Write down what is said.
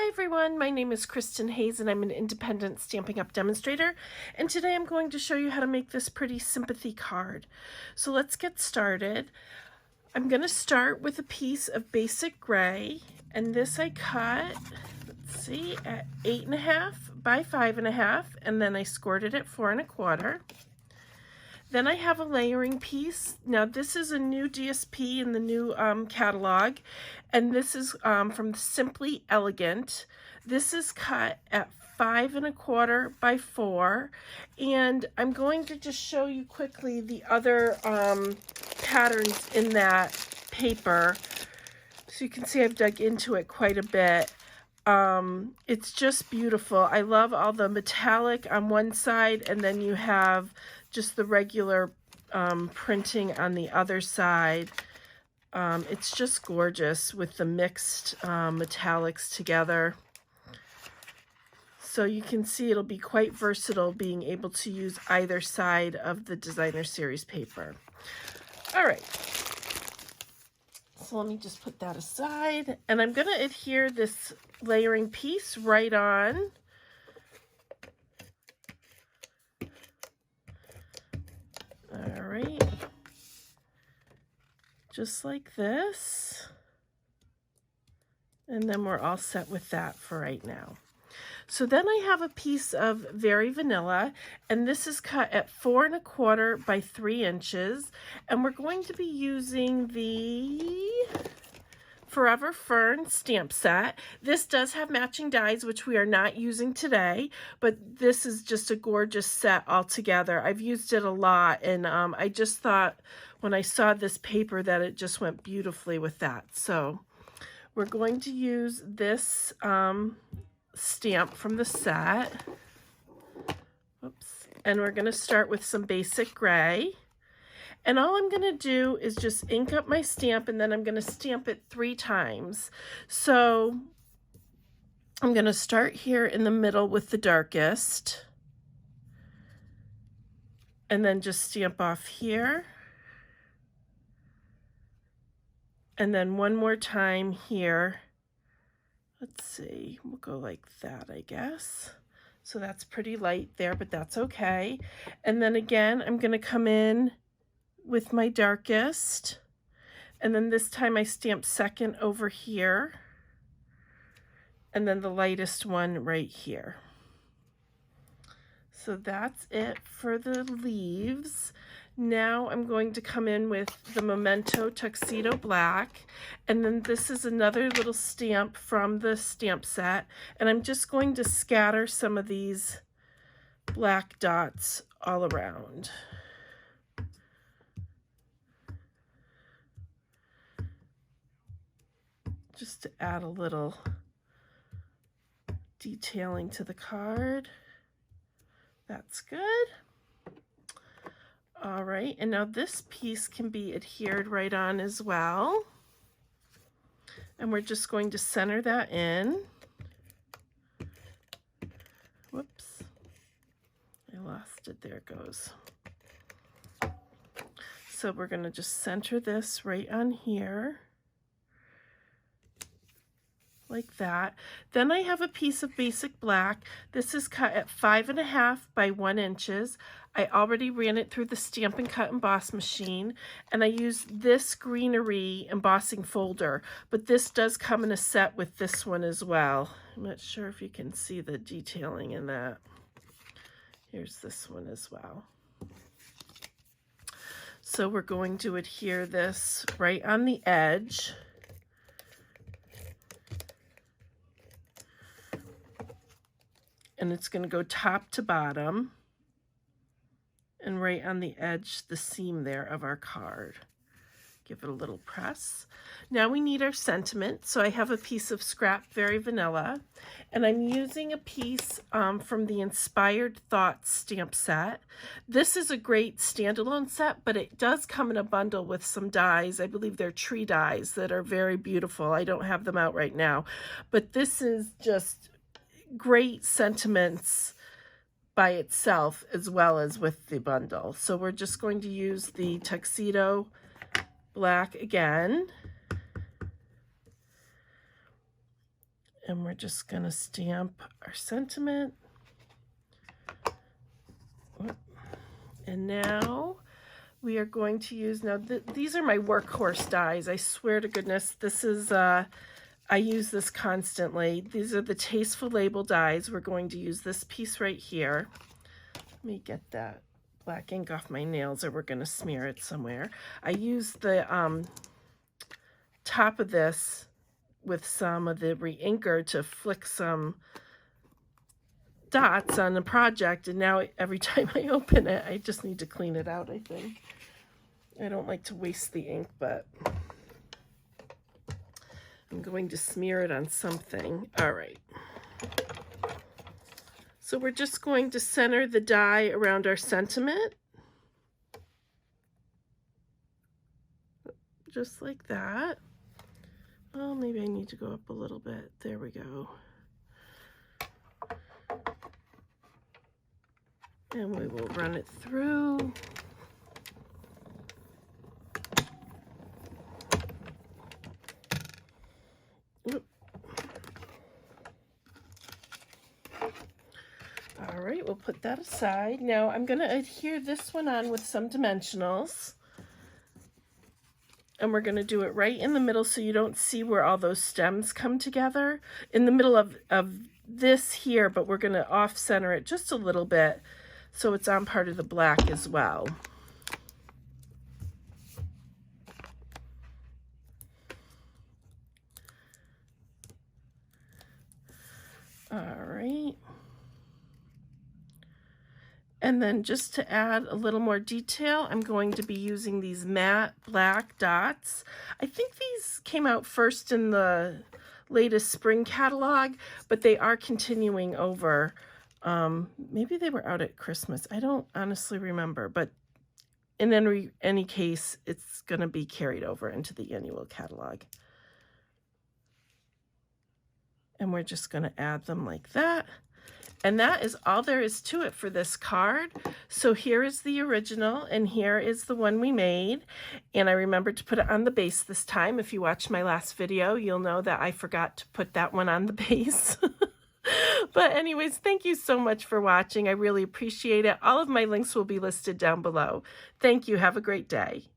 Hi everyone, my name is Kristin Hayes and I'm an independent Stampin' Up! Demonstrator, and today I'm going to show you how to make this pretty sympathy card. So let's get started. I'm going to start with a piece of basic gray, and this I cut, let's see, at 8.5 by 5.5, and then I scored it at 4.25. Then I have a layering piece. Now this is a new DSP in the new catalog, and this is from Simply Elegant. This is cut at 5.25 by 4, and I'm going to just show you quickly the other patterns in that paper. So you can see I've dug into it quite a bit. It's just beautiful. I love all the metallic on one side, and then you have just the regular printing on the other side. It's just gorgeous with the mixed metallics together. So you can see it'll be quite versatile, being able to use either side of the designer series paper. All right. So let me just put that aside, and I'm going to adhere this layering piece right on. All right, just like this, and then we're all set with that for right now. So then I have a piece of Very Vanilla, and this is cut at 4.25 by 3 inches, and we're going to be using the Forever Ferns stamp set. This does have matching dies, which we are not using today, but this is just a gorgeous set altogether. I've used it a lot, and I just thought when I saw this paper that it just went beautifully with that. So we're going to use this stamp from the set. Oops. And we're going to start with some basic gray. And all I'm going to do is just ink up my stamp, and then I'm going to stamp it 3 times. So I'm going to start here in the middle with the darkest, and then just stamp off here. And then one more time here. Let's see, we'll go like that, I guess. So that's pretty light there, but that's okay. And then again, I'm going to come in with my darkest, and then this time I stamp second over here, and then the lightest one right here. So that's it for the leaves. Now I'm going to come in with the Memento Tuxedo Black, and then this is another little stamp from the stamp set, and I'm just going to scatter some of these black dots all around. Just to add a little detailing to the card. That's good. All right, and now this piece can be adhered right on as well. And we're just going to center that in. Whoops, I lost it, there it goes. So we're gonna just center this right on here, like that. Then I have a piece of basic black. This is cut at 5.5 by 1 inches. I already ran it through the Stampin' Cut Emboss machine, and I used this greenery embossing folder, but this does come in a set with this one as well. I'm not sure if you can see the detailing in that. Here's this one as well. So we're going to adhere this right on the edge. And it's going to go top to bottom and right on the edge, the seam there of our card. Give it a little press. Now we need our sentiment. So I have a piece of scrap Very Vanilla, and I'm using a piece from the Inspired Thoughts stamp set. This is a great standalone set, but it does come in a bundle with some dies. I believe they're tree dies that are very beautiful. I don't have them out right now, but this is just great sentiments by itself as well as with the bundle. So we're just going to use the Tuxedo Black again, And we're just going to stamp our sentiment. And now we are going to use, now these are my workhorse dies. I swear to goodness, this is, I use this constantly. These are the Tasteful Label dies. We're going to use this piece right here. Let me get that black ink off my nails or we're going to smear it somewhere. I use the top of this with some of the re-inker to flick some dots on the project, and now every time I open it, I just need to clean it out, I think. I don't like to waste the ink, but I'm going to smear it on something. All right. So we're just going to center the die around our sentiment. Just like that. Oh, maybe I need to go up a little bit. There we go. And we will run it through. Oop. All right, we'll put that aside. Now I'm going to adhere this one on with some dimensionals. And we're going to do it right in the middle so you don't see where all those stems come together. In the middle of this here, but we're going to off-center it just a little bit so it's on part of the black as well. All right. And then just to add a little more detail, I'm going to be using these matte black dots. I think these came out first in the latest spring catalog, but they are continuing over. Maybe they were out at Christmas. I don't honestly remember, but in any case, it's going to be carried over into the annual catalog. And we're just going to add them like that. And that is all there is to it for this card. So here is the original, and here is the one we made. And I remembered to put it on the base this time. If you watched my last video, you'll know that I forgot to put that one on the base. But anyways, thank you so much for watching. I really appreciate it. All of my links will be listed down below. Thank you. Have a great day.